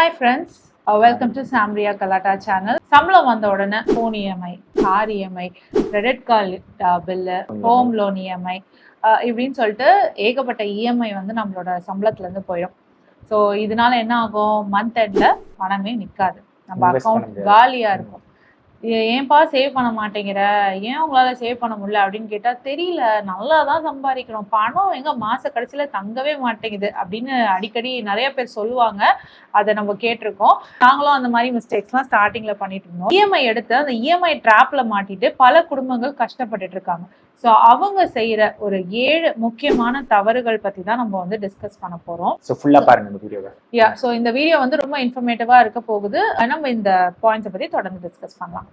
Hi friends, welcome to Samria Kalata channel. சம்பளம் வந்த உடனே phone EMI, car EMI, credit card bill, home loan EMI இப்படின்னு சொல்லிட்டு ஏகப்பட்ட இஎம்ஐ வந்து நம்மளோட சம்பளத்துலேருந்து போயிடும். ஸோ இதனால என்ன ஆகும், மந்த் எண்டில் பணமே நிற்காது, நம்ம அக்கௌண்ட் காலியாக இருக்கும். ஏன்பா சேவ் பண்ண மாட்டேங்கிற, ஏன் உங்களால சேவ் பண்ண முடியல அப்படின்னு கேட்டா, தெரியல, நல்லா தான் சம்பாதிக்கிறோம், பணம் எங்க மாச கடைசியில தங்கவே மாட்டேங்குது அப்படின்னு அடிக்கடி நிறைய பேர் சொல்லுவாங்க. அதை நம்ம கேட்டிருக்கோம். நாங்களும் அந்த மாதிரி மிஸ்டேக்ஸ்லாம் ஸ்டார்டிங்ல பண்ணிட்டு இருந்தோம். இஎம்ஐ எடுத்து அந்த இஎம்ஐ ட்ராப்ல மாட்டிட்டு பல குடும்பங்கள் கஷ்டப்பட்டுட்டு இருக்காங்க. ஸோ அவங்க செய்யற ஒரு 7 முக்கியமான தவறுகள் பத்தி தான் நம்ம வந்து டிஸ்கஸ் பண்ண போறோம். ஸோ ஃபுல்லா பாருங்க இந்த வீடியோவை. ஸோ இந்த வீடியோ வந்து ரொம்ப இன்ஃபர்மேட்டிவா இருக்க போகுது. நம்ம இந்த பாயிண்ட்ஸை பத்தி தொடர்ந்து டிஸ்கஸ் பண்ணலாம்.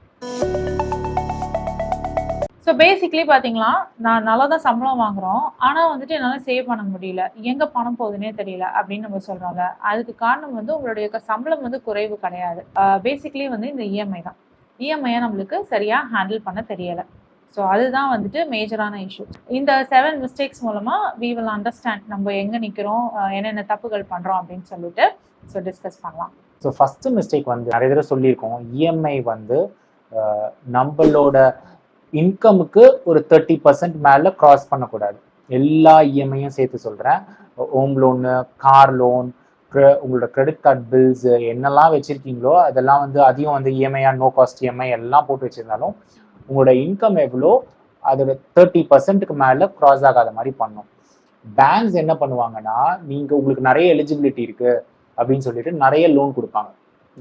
ஸோ பேசிக்லி பார்த்தீங்களா, நான் நல்லா தான் சம்பளம் வாங்குறோம், ஆனால் வந்துட்டு என்னால் சேவ் பண்ண முடியல, எங்கே பணம் போகுதுன்னே தெரியல அப்படின்னு நம்ம சொல்கிறோம்ல. அதுக்கு காரணம் வந்து உங்களுடைய சம்பளம் வந்து குறைவு கிடையாது. பேசிக்லி வந்து இந்த இஎம்ஐ தான். இஎம்ஐயை நம்மளுக்கு சரியாக ஹேண்டில் பண்ண தெரியலை. ஸோ அதுதான் வந்துட்டு மேஜரான இஷ்யூ. இந்த 7 மிஸ்டேக்ஸ் மூலமாக வி வில் அண்டர்ஸ்டாண்ட் நம்ம எங்கே நிற்கிறோம், என்னென்ன தப்புகள் பண்ணுறோம் அப்படின்னு சொல்லிட்டு ஸோ டிஸ்கஸ் பண்ணலாம். ஸோ ஃபஸ்ட்டு மிஸ்டேக் வந்து நிறைய தடவை சொல்லியிருக்கோம், இஎம்ஐ வந்து நம்மளோட இன்கமுக்கு ஒரு 30% மேலே க்ராஸ் பண்ணக்கூடாது. எல்லா இஎம்ஐயும் சேர்த்து சொல்கிறேன். ஹோம் லோனு, கார் லோன், உங்களோட கிரெடிட் கார்டு பில்ஸ் என்னெல்லாம் வச்சுருக்கீங்களோ அதெல்லாம் வந்து அதிகம் வந்து இஎம்ஐயாக நோ காஸ்ட் இஎம்ஐ எல்லாம் போட்டு வச்சுருந்தாலும் உங்களோட இன்கம் எவ்வளோ அதோட 30%க்கு மேலே க்ராஸ் ஆகாத மாதிரி பண்ணும். பேங்க்ஸ் என்ன பண்ணுவாங்கன்னா, நீங்கள் உங்களுக்கு நிறைய எலிஜிபிலிட்டி இருக்குது அப்படின்னு சொல்லிட்டு நிறைய லோன் கொடுப்பாங்க.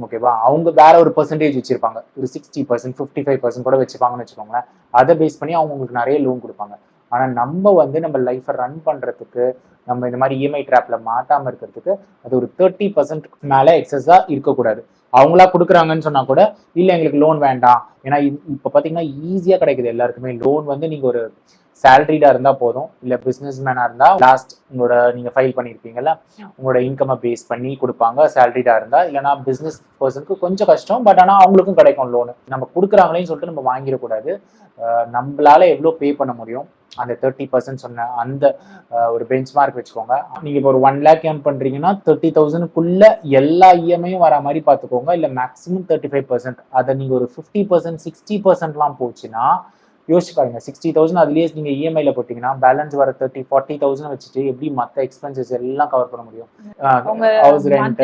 ஓகேவா, அவங்க வேற ஒரு பர்சன்டேஜ் வச்சிருப்பாங்க, ஒரு 60%, 55% கூட வச்சுப்பாங்கன்னு வச்சுக்கோங்களேன். அதை பேஸ் பண்ணி அவங்க உங்களுக்கு நிறைய லோன் கொடுப்பாங்க. ஆனால் நம்ம வந்து நம்ம லைஃப்பை ரன் பண்ணுறதுக்கு, நம்ம இந்த மாதிரி இஎம்ஐ ட்ராப்ல மாட்டாமல் இருக்கிறதுக்கு அது ஒரு 30% மேலே எக்ஸஸாக இருக்கக்கூடாது. அவங்களா கொடுக்குறாங்கன்னு சொன்னா கூட இல்லை எங்களுக்கு லோன் வேண்டாம். ஏன்னா இப்போ பார்த்தீங்கன்னா ஈஸியாக கிடைக்குது எல்லாருக்குமே லோன். வந்து நீங்கள் ஒரு சேலரிடாக இருந்தால் போதும், இல்லை பிஸ்னஸ் மேனாக இருந்தால் லாஸ்ட் உங்களோட நீங்கள் ஃபைல் பண்ணியிருப்பீங்கல்ல, உங்களோட இன்கம்மை பேஸ் பண்ணி கொடுப்பாங்க சேலரிடாக இருந்தால். இல்லைனா பிஸ்னஸ் பர்சனுக்கு கொஞ்சம் கஷ்டம், பட் ஆனால் அவங்களுக்கும் கிடைக்கும் லோனு. நம்ம கொடுக்குறாங்களேன்னு சொல்லிட்டு நம்ம வாங்கிடக்கூடாது. நம்மளால எவ்வளோ பே பண்ண முடியும் அந்த 30% சொன்ன அந்த ஒரு பெஞ்ச் மார்க் வச்சுக்கோங்க. நீங்கள் இப்போ ஒரு 1 lakh ஏர்ன் பண்ணுறீங்கன்னா 30,000க்குள்ள எல்லா இஎம்ஐயும் வர மாதிரி பார்த்துக்கோங்க. இல்லை மேக்ஸிமம் 35%. அதை நீங்கள் ஒரு 50%, 60%லாம் போச்சுன்னா யோசிச்சு பாருங்க. 60,000 அதுலேயே நீங்கள் இஎம்ஐல போட்டிங்கன்னா பேலன்ஸ் வர 30,000-40,000 வச்சுட்டு எப்படி மற்ற எக்ஸ்பென்சஸ் எல்லாம் கவர் பண்ண முடியும்? House rent,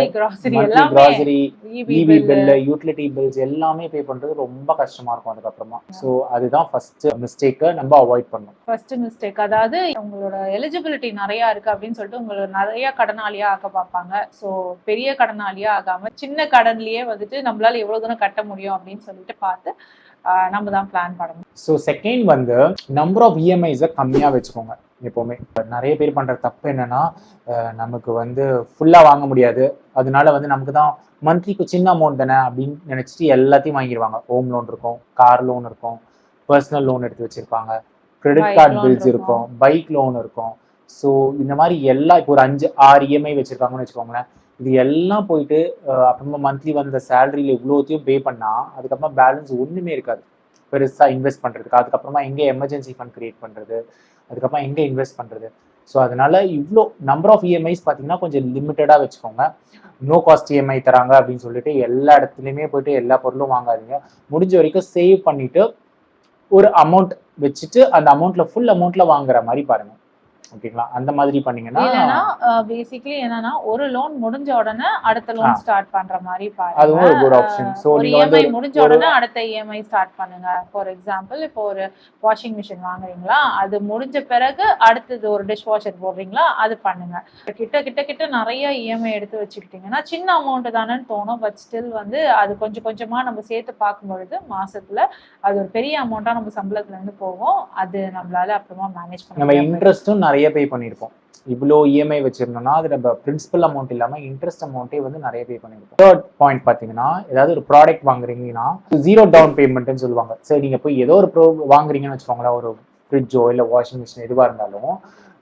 grocery, EB bill, utility bills எல்லாமே பே பண்ணுறது ரொம்ப கஷ்டமா இருக்கும் அதுக்கப்புறமா. ஸோ அதுதான் ஃபர்ஸ்ட் மிஸ்டேக்கை நம்ம அவாய்ட் பண்ணணும். ஃபர்ஸ்ட் மிஸ்டேக், அதாவது உங்களோட எலிஜிபிலிட்டி நிறையா இருக்குது அப்படின்னு சொல்லிட்டு உங்களை நிறைய கடனாளியாக ஆக்க பார்ப்பாங்க. ஸோ பெரிய கடனாளியாக ஆகாமல் சின்ன கடன்லேயே வந்துட்டு நம்மளால எவ்வளோ தூரம் கட்ட முடியும் அப்படின்னு சொல்லிட்டு பார்த்து நம்ம தான் பிளான் பண்ணணும். ஸோ செகண்ட் வந்து நம்பர் ஆஃப் இஎம்ஐஸை கம்மியாக வச்சுக்கோங்க. எப்போவுமே நிறைய பேர் பண்ணுற தப்பு என்னன்னா, நமக்கு வந்து ஃபுல்லாக வாங்க முடியாது, அதனால வந்து நமக்கு தான் மந்த்லிக்கு சின்ன அமௌண்ட் தானே அப்படின்னு நினச்சிட்டு எல்லாத்தையும் வாங்கிடுவாங்க. ஹோம் லோன் இருக்கும், கார் லோன் இருக்கும், பர்சனல் லோன் எடுத்து வச்சுருப்பாங்க, கிரெடிட் கார்டு பில்ஸ் இருக்கும், பைக் லோன் இருக்கும். ஸோ இந்த மாதிரி எல்லாம் இப்போ ஒரு 5-6 இஎம்ஐ வச்சுருக்காங்கன்னு வச்சுக்கோங்களேன். இது எல்லாம் போயிட்டு அப்புறமா மந்த்லி வந்த சேலரியில் இவ்வளோத்தையும் பே பண்ணால் அதுக்கப்புறமா பேலன்ஸ் ஒன்றுமே இருக்காது பெருசாக இன்வெஸ்ட் பண்ணுறதுக்கு. அதுக்கப்புறமா எங்கே எமர்ஜென்சி ஃபண்ட் கிரியேட் பண்ணுறது, அதுக்கப்புறமா எங்கே இன்வெஸ்ட் பண்ணுறது. ஸோ அதனால இவ்வளோ நம்பர் ஆஃப் இஎம்ஐஸ் பார்த்தீங்கன்னா கொஞ்சம் லிமிட்டடாக வச்சுக்கோங்க. நோ காஸ்ட் இஎம்ஐ தராங்க அப்படின்னு சொல்லிட்டு எல்லா இடத்துலையுமே போயிட்டு எல்லா பொருளும் வாங்காதீங்க. முடிஞ்ச வரைக்கும் சேவ் பண்ணிவிட்டு ஒரு அமௌண்ட் வச்சுட்டு அந்த அமௌண்ட்டில் ஃபுல் அமௌண்ட்டில் வாங்குற மாதிரி பாருங்கள். ஓகேங்களா, அந்த மாதிரி பண்ணீங்கன்னா பேசிக்கலி என்னன்னா ஒரு லோன் முடிஞ்ச உடனே அடுத்த லோன் ஸ்டார்ட் பண்ற மாதிரி பாருங்க. அதுவும் ஒரு குட் ஆப்ஷன். சோ நீங்க வந்து முடிஞ்ச உடனே அடுத்த இஎம்ஐ ஸ்டார்ட் பண்ணுங்க. ஃபார் எக்ஸாம்பிள் இப்போ ஒரு வாஷிங் மிஷின் வாங்குறீங்களா, அது முடிஞ்ச பிறகு அடுத்தது ஒரு டிஷ் வாஷர் போடுறீங்களா, அது பண்ணுங்க. கிட்ட நிறைய இஎம்ஐ எடுத்து வச்சுக்கிட்டீங்கன்னா சின்ன அமௌண்ட் தானேன்னு தோணும், பட் ஸ்டில் வந்து அது கொஞ்சம் கொஞ்சமா நம்ம சேர்த்து பார்க்கும்பொழுது மாசத்துல அது ஒரு பெரிய அமௌண்ட்டா நம்ம சம்பளத்துல இருந்து போகும். அது நம்மளால அப்புறமா மேனேஜ் பண்ண நம்ம இன்ட்ரெஸ்ட்டும் நிறைய பே பண்ணியிருப்போம். இவ்வளோ இஎம்ஐ வச்சிருந்தோம்னா அது நம்ம பிரின்சிபல் அமௌண்ட் இல்லாமல் இன்ட்ரெஸ்ட் அமௌண்ட்டே வந்து நிறைய பே பண்ணியிருப்போம். தேர்ட் பாயிண்ட் பார்த்தீங்கன்னா, ஏதாவது ஒரு ப்ராடக்ட் வாங்குறீங்கன்னா 0 டவுன் பேமெண்ட்னு சொல்லுவாங்க. சரி, நீங்கள் போய் ஏதோ ஒரு வாங்குறீங்கன்னு வச்சுக்கோங்களேன், ஒரு ஃப்ரிட்ஜோ இல்லை வாஷிங் மிஷின் எதுவாக இருந்தாலும்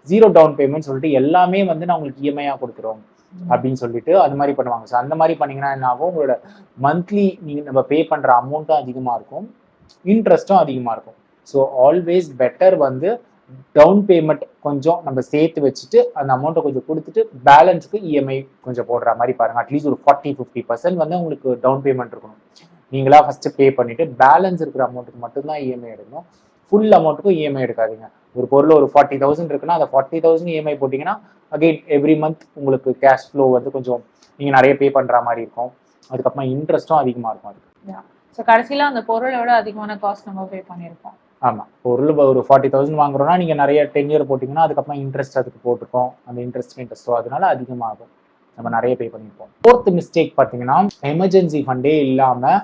0 டவுன் பேமெண்ட் சொல்லிட்டு எல்லாமே வந்து நான் உங்களுக்கு இஎம்ஐயாக கொடுக்குறோம் அப்படின்னு சொல்லிட்டு அது மாதிரி பண்ணுவாங்க. ஸோ அந்த மாதிரி பண்ணீங்கன்னா என்ன ஆகும், உங்களோட மந்த்லி நீங்கள் நம்ம பே பண்ணுற அமௌண்ட்டும் அதிகமாக இருக்கும், இன்ட்ரெஸ்ட்டும் அதிகமாக இருக்கும். ஸோ ஆல்வேஸ் பெட்டர் வந்து டவுன் பேமெண்ட் கொஞ்சம் நம்ம சேர்த்து வச்சுட்டு அந்த அமௌண்ட்டை கொஞ்சம் கொடுத்துட்டு பேலன்ஸுக்கு இஎம்ஐ கொஞ்சம் போடுற மாதிரி பாருங்க. அட்லீஸ்ட் ஒரு 40-50% வந்து உங்களுக்கு டவுன் பேமெண்ட் இருக்கணும். நீங்களா ஃபர்ஸ்ட் பே பண்ணிட்டு பேலன்ஸ் இருக்கிற அமௌண்ட்டுக்கு மட்டும்தான் இஎம்ஐ எடுக்கணும். ஃபுல் அமௌண்ட்டுக்கும் இஎம்ஐ எடுக்காதீங்க. ஒரு பொருள் ஒரு 40,000 இருக்குன்னா அந்த 40,000 இஎம்ஐ போட்டிங்கன்னா அகெயின் எவ்ரி மந்த் உங்களுக்கு கேஷ் ஃப்ளோ வந்து கொஞ்சம் நீங்கள் நிறைய பே பண்ணுற மாதிரி இருக்கும். அதுக்கப்புறமா இன்ட்ரெஸ்ட்டும் அதிகமாக இருக்கும் அதுக்கு. ஸோ கடைசியில் அந்த பொருளோட அதிகமான காஸ்ட் நம்ம பே பண்ணியிருக்கோம். ஆமாம், பொருள் ஒரு 40,000 வாங்குறோம்னா நீங்கள் நிறைய 10 இயர் போட்டிங்கன்னா அதுக்கப்புறம் இன்ட்ரெஸ்ட் அதுக்கு போட்டுருக்கோம். அந்த இன்ட்ரெஸ்ட்டோ அதனால அதிகமாகும். நம்ம நிறைய பே பண்ணியிருப்போம். 4th மிஸ்டேக் பார்த்தீங்கன்னா எமர்ஜென்சி ஃபண்டே இல்லாமல்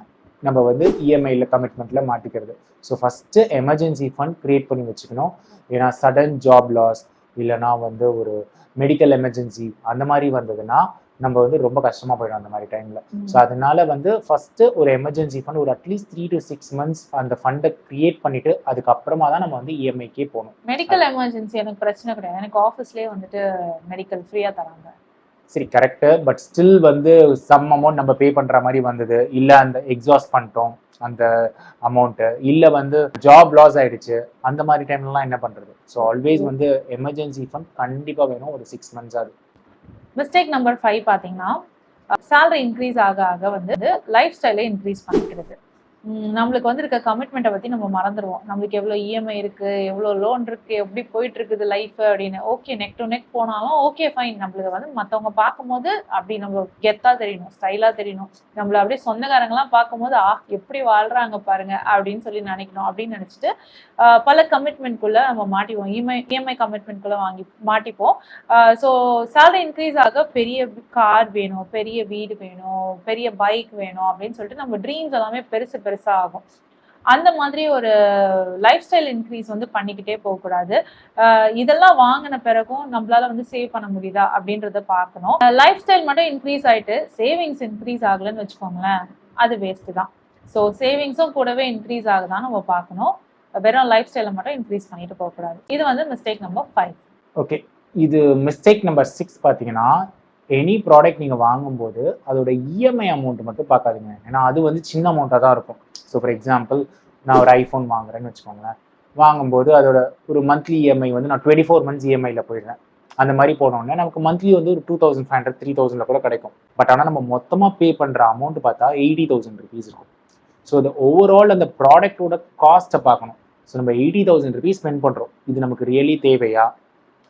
நம்ம வந்து இஎம்ஐல கமிட்மெண்ட்டில் மாட்டிக்கிறது. So first emergency fund create பண்ணி வச்சுக்கணும். ஏன்னா சடன் ஜாப் லாஸ் இல்லைனா வந்து ஒரு மெடிக்கல் எமர்ஜென்சி அந்த மாதிரி வந்ததுன்னா நம்ம வந்து ரொம்ப கஷ்டமாக போயிடும் அந்த மாதிரி டைமில். ஸோ அதனால வந்து ஃபஸ்ட்டு ஒரு எமர்ஜென்சி ஃபண்ட் ஒரு அட்லீஸ்ட் 3 to 6 months அந்த ஃபண்டை க்ரியேட் பண்ணிட்டு அதுக்கப்புறமா தான் நம்ம வந்து இஎம்ஐக்கே போகணும். மெடிக்கல் எமர்ஜென்சி எனக்கு பிரச்சனை கிடையாது. எனக்கு ஆஃபீஸ்லேயே வந்துட்டு மெடிக்கல் ஃப்ரீயாக தராங்க. சரி, கரெக்டு. பட் ஸ்டில் வந்து சம் அமௌண்ட் நம்ம பே பண்ணுற மாதிரி வந்தது, இல்லை அந்த எக்ஸாஸ்ட் பண்ணிட்டோம் அந்த அமௌண்ட்டு, இல்லை வந்து ஜாப் லாஸ் ஆகிடுச்சு, அந்த மாதிரி டைம்லலாம் என்ன பண்ணுறது? ஸோ ஆல்வேஸ் வந்து எமர்ஜென்சி ஃபண்ட் கண்டிப்பாக வேணும் ஒரு 6 months ஆகுது. மிஸ்டேக் நம்பர் 5 பார்த்தீங்கன்னா சேலரி இன்க்ரீஸ் ஆக ஆக வந்து லைஃப் ஸ்டைலை இன்க்ரீஸ் பண்ணிக்கிறது. நம்மளுக்கு வந்து இருக்க கமிட்மெண்ட்டை பற்றி நம்ம மறந்துடுவோம். நம்மளுக்கு எவ்வளோ இஎம்ஐ இருக்குது, எவ்வளோ லோன் இருக்குது, எப்படி போயிட்டு இருக்குது லைஃப் அப்படின்னு. ஓகே, நெக் டு நெக் போனாலும் ஓகே ஃபைன். நம்மளுக்கு வந்து மற்றவங்க பார்க்கும்போது அப்படி நம்ம கெத்தாக தெரியணும், ஸ்டைலாக தெரியணும். நம்மளை அப்படியே சொந்தக்காரங்களாம் பார்க்கும்போது எப்படி வாழ்கிறாங்க பாருங்க அப்படின்னு சொல்லி நினைக்கணும். அப்படின்னு நினச்சிட்டு பல கமிட்மெண்ட்குள்ளே நம்ம மாட்டிப்போம். இஎம்ஐ கமிட்மெண்ட்குள்ளே மாட்டிப்போம். ஸோ சேலரி இன்க்ரீஸ் ஆக பெரிய கார் வேணும், பெரிய வீடு வேணும், பெரிய பைக் வேணும் அப்படின்னு சொல்லிட்டு நம்ம ட்ரீம்ஸ் எல்லாமே பெருசாக ஆகும். அந்த மாதிரி ஒரு லைஃப் ஸ்டைல் இன்க்ரீஸ் வந்து பண்ணிக்கிட்டே போகக்கூடாது. இதெல்லாம் வாங்கின பிறகும் நம்மளால வந்து சேவ் பண்ண முடியுதா அப்படின்றத பார்க்கணும். லைஃப் ஸ்டைல் மட்டும் இன்க்ரீஸ் ஆகிட்டு சேவிங்ஸ் இன்க்ரீஸ் ஆகலைன்னு வச்சுக்கோங்களேன், அது வேஸ்ட்டு தான். ஸோ சேவிங்ஸும் கூடவே இன்க்ரீஸ் ஆகுதான்னு நம்ம பார்க்கணும். வெறும் லைஃப் ஸ்டைலை மட்டும் இன்க்ரீஸ் பண்ணிட்டு போகக்கூடாது. இது வந்து மிஸ்டேக் நம்பர் 5. ஓகே, இது மிஸ்டேக் நம்பர் 6 பார்த்தீங்கன்னா எனி ப்ராடக்ட் நீங்கள் வாங்கும்போது அதோட இஎம்ஐ அமௌண்ட் மட்டும் பார்க்காதீங்க. ஏன்னா அது வந்து சின்ன அமௌண்ட்டாக தான் இருக்கும். ஸோ ஃபார் எக்ஸாம்பிள் நான் ஒரு ஐஃபோன் வாங்குறேன்னு வச்சுக்கோங்களேன். வாங்கும்போது அதோட ஒரு மந்த்லி இஎம்ஐ வந்து நான் 24 months இஎம்ஐயில் போயிடுறேன். அந்த மாதிரி போனோடனே நமக்கு மந்த்லி வந்து ஒரு 2,500 3,000 கூட கிடைக்கும். பட் ஆனால் நம்ம மொத்தமாக பே பண்ணுற அமௌண்ட் பார்த்தா 80,000 rupees இருக்கும். ஸோ அது ஓவரால் அந்த ப்ராடக்டோட காஸ்ட்டை பார்க்கணும். ஸோ நம்ம 80,000 rupees ஸ்பெண்ட் பண்ணுறோம், இது நமக்கு ரியலி தேவையா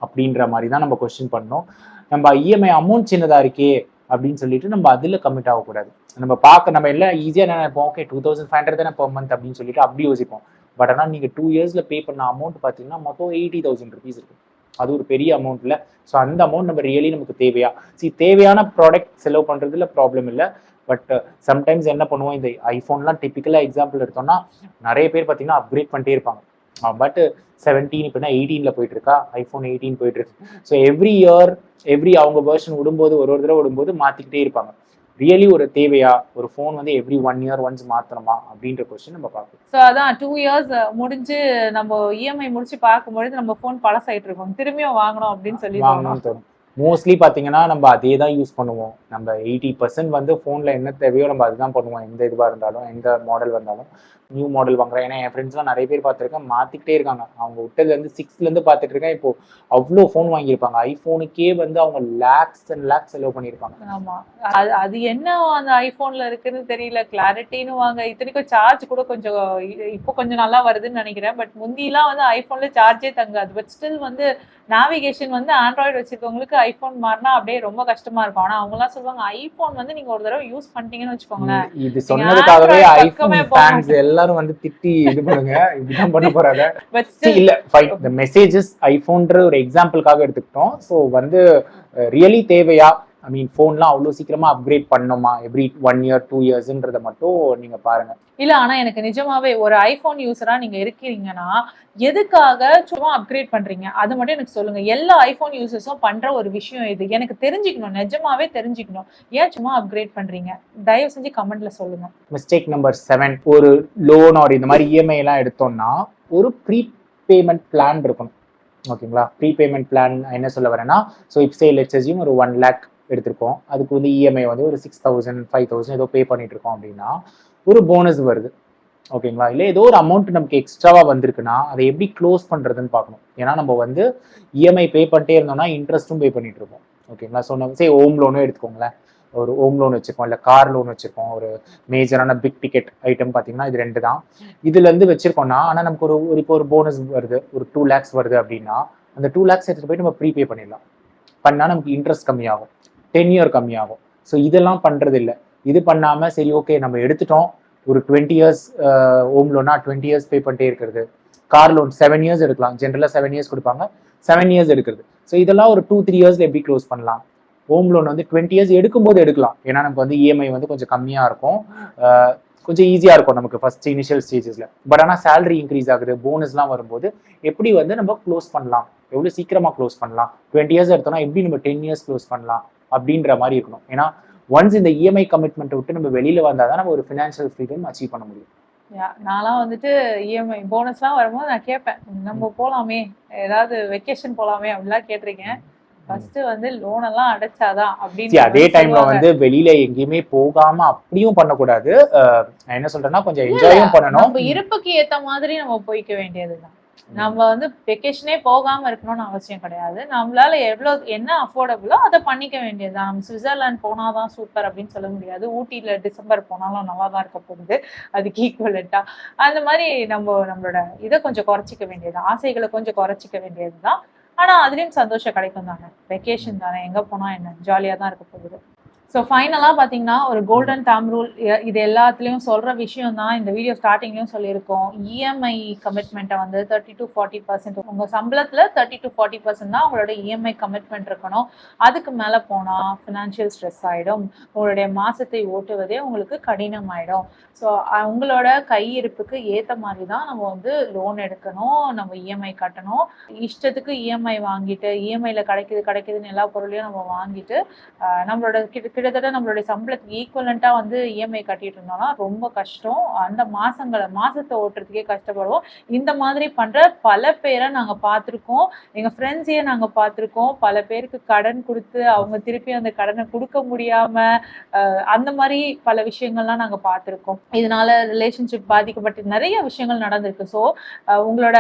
அப்படின்ற மாதிரி தான் நம்ம கொஸ்டின் பண்ணோம். நம்ம இஎம்ஐ அமௌண்ட் சின்னதாக இருக்கே அப்படின்னு சொல்லிட்டு நம்ம அதில் கமிட் ஆகக்கூடாது. நம்ம எல்லாம் ஈஸியாக என்ன நினைப்போம், ஓகே 2,500 தானே per month அப்படின்னு சொல்லிட்டு அப்படி யோசிப்போம். பட் ஆனால் நீங்கள் 2 yearsல பே பண்ண அமௌண்ட் பார்த்தீங்கன்னா மொத்தம் 80,000 rupees இருக்கு. அது ஒரு பெரிய அமௌண்ட்ல. ஸோ அந்த அமௌண்ட் நம்ம ரியலி நமக்கு தேவையா? தேவையான ப்ராடக்ட் செலவு பண்ணுறதுல ப்ராப்ளம் இல்லை. பட் சம்டைம்ஸ் என்ன பண்ணுவோம், இந்த ஐஃபோன்லாம் டிப்பிக்கலாக எக்ஸாம்பிள் எடுத்தோம்னா நிறைய பேர் பார்த்தீங்கன்னா அப்கிரேட் பண்ணிட்டே இருப்பாங்க. பட் 17 இப்போனா 18ல் போயிட்டு இருக்கா, ஐஃபோன் 18 போயிட்டு இருக்கு. ஸோ எவ்ரி இயர் அவங்க வெர்ஷன் விடும்போது ஒரு தடவை விடும்போது மாற்றிக்கிட்டே இருப்பாங்க. ரியலி ஒரு தேவையா? ஒரு ஃபோன் வந்து எவ்ரி 1 year ஒன்ஸ் மாற்றணுமா அப்படின்ற கொஸ்டின் நம்ம பார்க்கணும். ஸோ அதான் 2 years முடிஞ்சு நம்ம இஎம்ஐ முடிச்சு பார்க்கும்பொழுது நம்ம ஃபோன் பழசாயிட்டு இருக்கோம், திரும்பியும் வாங்கணும் அப்படின்னு சொல்லி வாங்கணும்னு தோணும். மோஸ்ட்லி பார்த்தீங்கன்னா நம்ம அதே தான் யூஸ் பண்ணுவோம். நம்ம 80% வந்து ஃபோனில் என்ன தேவையோ நம்ம அதுதான் பண்ணுவோம். எந்த இதுவாக இருந்தாலும், எந்த மாடல் வந்தாலும். நியூ மாடல் வாங்குறேன். ஏன்னா என் ஃப்ரெண்ட்ஸ்லாம் நிறைய பேர் பார்த்துருக்கேன், மாற்றிக்கிட்டே இருக்காங்க. அவங்க விட்டதுலேருந்து 6லேருந்து பார்த்துட்டு இருக்கேன். இப்போ அவ்வளோ ஃபோன் வாங்கியிருப்பாங்க. ஐஃபோனுக்கே வந்து அவங்க லேக்ஸ் அண்ட் லேக்ஸ் செலவு பண்ணியிருப்பாங்க. ஆமாம், அது என்ன அந்த ஐஃபோனில் இருக்குன்னு தெரியல, கிளாரிட்டின்னு வாங்க. இத்தனைக்கும் சார்ஜ் கூட கொஞ்சம் இப்போ கொஞ்சம் நல்லா வருதுன்னு நினைக்கிறேன். பட் முந்திலாம் வந்து ஐஃபோனில் சார்ஜே தங்காது. பட் ஸ்டில் வந்து நேவிகேஷன் வந்து ஆண்ட்ராய்டு வச்சிருக்கவங்களுக்கு ஐஃபோன் மாறினா அப்படியே ரொம்ப கஷ்டமா இருக்கும். ஆனா அவங்க எல்லாம் சொல்லுவாங்க, ஐஃபோன் வந்து நீங்க ஒரு தடவை யூஸ் பண்ணிட்டீங்கன்னு வச்சுக்கோங்களேன், இது சொன்னதுக்காகவே ஐஃபோன் ஃபேன்ஸ் எல்லாரும் வந்து திட்டி இது பண்ணுங்க, இப்படிதான் பண்ண போறாங்க. இல்ல ஃபைன், இந்த மெசேஜஸ் ஐஃபோன்ற ஒரு எக்ஸாம்பிளுக்காக எடுத்துக்கிட்டோம். ஸோ வந்து ரியலி தேவையா? ஐ மீன் ஃபோன்லாம் அவ்வளோ சீக்கிரமா அப்கிரேட் பண்ணணுமா எவ்ரி 1 year 2 yearsன்றத மட்டும் நீங்க பாருங்க. இல்ல, ஆனா எனக்கு நிஜமாவே ஒரு ஐபோன் யூசரா நீங்க இருக்கீங்கன்னா எதுக்காக சும்மா அப்கிரேட் பண்றீங்க அது மட்டும் எனக்கு சொல்லுங்க. எல்லா ஐபோன் யூசர்ஸும் பண்ற ஒரு விஷயம் இது, எனக்கு தெரிஞ்சுக்கணும், நிஜமாவே தெரிஞ்சுக்கணும். ஏன் சும்மா அப்கிரேட் பண்றீங்க? தயவு செஞ்சு கமெண்ட்ல சொல்லுங்க. மிஸ்டேக் நம்பர் 7, ஒரு லோன் ஆர் இந்த மாதிரி இஎம்ஐ எல்லாம் எடுத்தோம்னா ஒரு ப்ரீ பேமெண்ட் பிளான் இருக்கணும். ஓகேங்களா? ப்ரீ பேமெண்ட் பிளான் என்ன சொல்ல வரேன்னா, ஸோ இப்போ லெட்ஸ் அஸ்யூம் ஒரு 1 lakh எடுத்திருக்கோம். அதுக்கு வந்து இஎம்ஐ வந்து ஒரு 6,000 5,000 ஏதோ பே பண்ணிட்டு இருக்கோம் அப்படின்னா ஒரு போனஸ் வருது. ஓகேங்களா. இல்லை ஏதோ ஒரு அமௌண்ட் நமக்கு எக்ஸ்ட்ராவாக வந்திருக்குன்னா அதை எப்படி க்ளோஸ் பண்ணுறதுன்னு பார்க்கணும். ஏன்னா நம்ம வந்து இஎம்ஐ பே பண்ணிட்டே இருந்தோம்னா இன்ட்ரெஸ்ட்டும் பே பண்ணிட்டு இருக்கோம். ஓகேங்களா. ஸோ நம்ம ஹோம் லோனும் எடுத்துக்கோங்களேன். ஒரு ஹோம் லோன் வச்சுருக்கோம், இல்லை கார் லோன் வச்சுருக்கோம். ஒரு மேஜரான பிக் டிக்கெட் ஐட்டம் பார்த்தீங்கன்னா இது 2 தான். இதுலேருந்து வச்சுருக்கோம்னா, ஆனால் நமக்கு இப்போ ஒரு போனஸ் வருது, ஒரு 2 lakhs வருது அப்படின்னா அந்த 2 lakhs எடுத்துகிட்டு போயிட்டு நம்ம ப்ரீபே பண்ணிடலாம். பண்ணால் நமக்கு இன்ட்ரெஸ்ட் கம்மியாகும், 10 year கம்மியாகும். ஸோ இதெல்லாம் பண்ணுறது இல்லை. இது பண்ணாமல் சரி ஓகே நம்ம எடுத்துட்டோம், ஒரு 20 years ஹோம் லோனா 20 years பே பண்ணிட்டே இருக்கிறது. கார் லோன் 7 years எடுக்கலாம், ஜென்ரலாக 7 years கொடுப்பாங்க, 7 years எடுக்கிறது. ஸோ இதெல்லாம் ஒரு 2-3 yearsல எப்படி க்ளோஸ் பண்ணலாம். ஹோம் லோன் வந்து 20 years எடுக்கும்போது எடுக்கலாம். ஏன்னா நமக்கு வந்து இஎம்ஐ வந்து கொஞ்சம் கம்மியாக இருக்கும், கொஞ்சம் ஈஸியாக இருக்கும் நமக்கு ஃபர்ஸ்ட் இனிஷியல் ஸ்டேஜஸில். பட் ஆனால் சேலரி இன்க்ரீஸ் ஆகுது, போனஸ்லாம் வரும்போது எப்படி வந்து நம்ம க்ளோஸ் பண்ணலாம், எவ்வளோ சீக்கிரமாக க்ளோஸ் பண்ணலாம், 20 years எடுத்தோம்னா எப்படி நம்ம 10 years க்ளோஸ் பண்ணலாம் அப்படின்ற மாதிரி இருக்கணும். ஏன்னா ஒன்ஸ் இந்த இஎம்ஐ கமிட்மெண்ட்டை விட்டு நம்ம வெளியில் வந்தால் தான் நம்ம ஒரு ஃபினான்ஷியல் ஃப்ரீடம் அச்சீவ் பண்ண முடியும். நான்லாம் வந்துட்டு இஎம்ஐ போனஸ்லாம் வரும்போது நான் கேட்பேன், நம்ம போகலாமே, ஏதாவது வெக்கேஷன் போகலாமே அப்படிலாம் கேட்டிருக்கேன். ஃபர்ஸ்ட் வந்து லோன் எல்லாம் அடைச்சாதான் அப்படின்னு. அதே டைம்ல வந்து வெளியில எங்கேயுமே போகாம அப்படியும் பண்ணக்கூடாது. என்ன சொல்றேன்னா கொஞ்சம் என்ஜாயும் பண்ணணும். நம்ம இருப்புக்கு ஏத்த மாதிரி நம்ம போய்க்க வேண்டியதுதான். நம்ம வந்து வெக்கேஷனே போகாம இருக்கணும்னு அவசியம் கிடையாது. நம்மளால என்ன அஃபோர்டபுளோ அதை பண்ணிக்க வேண்டியதுதான். நம்ம சுவிட்சர்லாந்து போனாதான் சூப்பர் அப்படின்னு சொல்ல முடியாது. ஊட்டியில டிசம்பர் போனாலும் நல்லா தான் இருக்க போகுது, அதுக்கு ஈக்குவலட்டா. அந்த மாதிரி நம்மளோட இதை கொஞ்சம் குறைச்சிக்க வேண்டியது, ஆசைகளை கொஞ்சம் குறைச்சிக்க வேண்டியதுதான். ஆனா அதுலயும் சந்தோஷம் கிடைக்கும் தானே, வெக்கேஷன் தானே, எங்க போனா என்ன, ஜாலியா தான் இருக்க போகுது. ஸோ ஃபைனலாக பார்த்தீங்கன்னா ஒரு கோல்டன் தாம் ரூல், இது எல்லாத்துலேயும் சொல்கிற விஷயம் தான். இந்த வீடியோ ஸ்டார்டிங்லேயும் சொல்லியிருக்கோம். இஎம்ஐ கமிட்மெண்ட்டை வந்து 30 to 40%, உங்கள் சம்பளத்தில் 30 to 40% தான் உங்களோட இஎம்ஐ கமிட்மெண்ட் இருக்கணும். அதுக்கு மேலே போனால் ஃபினான்ஷியல் ஸ்ட்ரெஸ் ஆகிடும், உங்களுடைய மாதத்தை ஓட்டுவதே உங்களுக்கு கடினமாயிடும். ஸோ உங்களோட கையிருப்புக்கு ஏற்ற மாதிரி தான் நம்ம வந்து லோன் எடுக்கணும், நம்ம இஎம்ஐ கட்டணும். இஷ்டத்துக்கு இஎம்ஐ வாங்கிட்டு இஎம்ஐயில் கிடைக்குதுன்னு எல்லா பொருளையும் நம்ம வாங்கிட்டு நம்மளோட கிட்டத்தட்ட நம்மளுடைய சம்பளத்துக்கு ஈக்குவலண்ட்டாக வந்து இஎம்ஐ கட்டிட்டு இருந்தோம்னா ரொம்ப கஷ்டம். அந்த மாதத்தை ஓட்டுறதுக்கே கஷ்டப்படுவோம். இந்த மாதிரி பண்ணுற பல பேரை நாங்கள் பார்த்துருக்கோம், எங்கள் ஃப்ரெண்ட்ஸையே நாங்கள் பார்த்துருக்கோம். பல பேருக்கு கடன் கொடுத்து அவங்க திருப்பி அந்த கடனை கொடுக்க முடியாமல் அந்த மாதிரி பல விஷயங்கள்லாம் நாங்கள் பார்த்துருக்கோம். இதனால ரிலேஷன்ஷிப் பாதிக்கப்பட்டு நிறைய விஷயங்கள் நடந்திருக்கு. ஸோ உங்களோட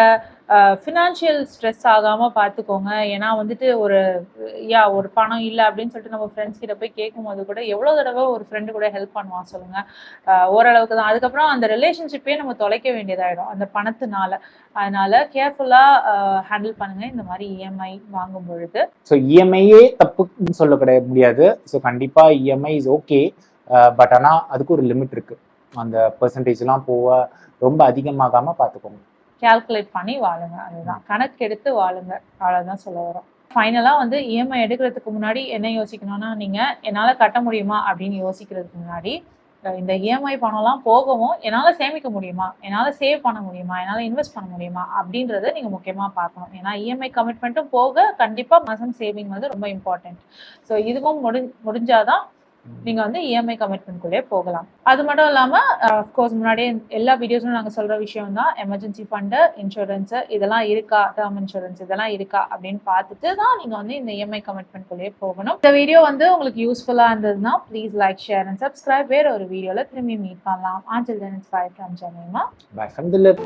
ஃபினான்ஷியல் ஸ்ட்ரெஸ் ஆகாமல் பார்த்துக்கோங்க. ஏன்னா வந்துட்டு ஒரு பணம் இல்லை அப்படின்னு சொல்லிட்டு நம்ம ஃப்ரெண்ட்ஸ் கிட்ட போய் கேட்கும்போது கூட எவ்வளோ தடவை ஒரு ஃப்ரெண்டு கூட ஹெல்ப் பண்ணுவான் சொல்லுங்கள். ஓரளவுக்கு தான். அதுக்கப்புறம் அந்த ரிலேஷன்ஷிப்பே நம்ம தொலைக்க வேண்டியதாகிடும் அந்த பணத்தினால. அதனால கேர்ஃபுல்லாக ஹேண்டில் பண்ணுங்க இந்த மாதிரி இஎம்ஐ வாங்கும் பொழுது. ஸோ இஎம்ஐயே தப்புன்னு சொல்ல முடியாது. ஸோ கண்டிப்பாக இஎம்ஐ இஸ் ஓகே, பட் ஆனால் அதுக்கு ஒரு லிமிட் இருக்கு. அந்த பெர்சன்டேஜ்லாம் ரொம்ப அதிகமாகாமல் பார்த்துக்கோங்க. கால்குலேட் பண்ணி வாழுங்க, அதுதான் கணக்கெடுத்து வாழுங்க, அவ்வளோதான் சொல்ல வரோம். ஃபைனலாக வந்து இஎம்ஐ எடுக்கிறதுக்கு முன்னாடி என்ன யோசிக்கணும்னா, நீங்கள் என்னால் கட்ட முடியுமா அப்படின்னு யோசிக்கிறதுக்கு முன்னாடி இந்த இஎம்ஐ பணம்லாம் போகவும் என்னால் சேமிக்க முடியுமா, என்னால் சேவ் பண்ண முடியுமா, என்னால் இன்வெஸ்ட் பண்ண முடியுமா அப்படின்றத நீங்கள் முக்கியமாக பார்க்கணும். ஏன்னா இஎம்ஐ கமிட்மெண்ட்டும் போக கண்டிப்பாக மாதம் சேவிங் வந்து ரொம்ப இம்பார்ட்டன்ட். ஸோ இதுவும் முடிஞ்சாதான் நீங்கள் வந்து இஎம்ஐ கமிட்மெண்ட்குள்ளே போகலாம். அது மட்டும் இல்லாமல் அஃப்கோர்ஸ் முன்னாடியே எல்லா வீடியோஸும் நாங்கள் சொல்கிற விஷயம் தான், எமர்ஜென்சி ஃபண்டு, இன்சூரன்ஸு இதெல்லாம் இருக்கா, டேர்ம் இன்சூரன்ஸ் இதெல்லாம் இருக்கா அப்படின்னு பார்த்துட்டு தான் நீங்கள் வந்து இந்த இஎம்ஐ கமிட்மெண்ட்குள்ளேயே போகணும். இந்த வீடியோ வந்து உங்களுக்கு யூஸ்ஃபுல்லாக இருந்ததுன்னா please like, share and subscribe. வேற ஒரு வீடியோவில் திரும்பி மீட் பண்ணலாம். Until then, it's bye from Jamima. Bye from Dilip.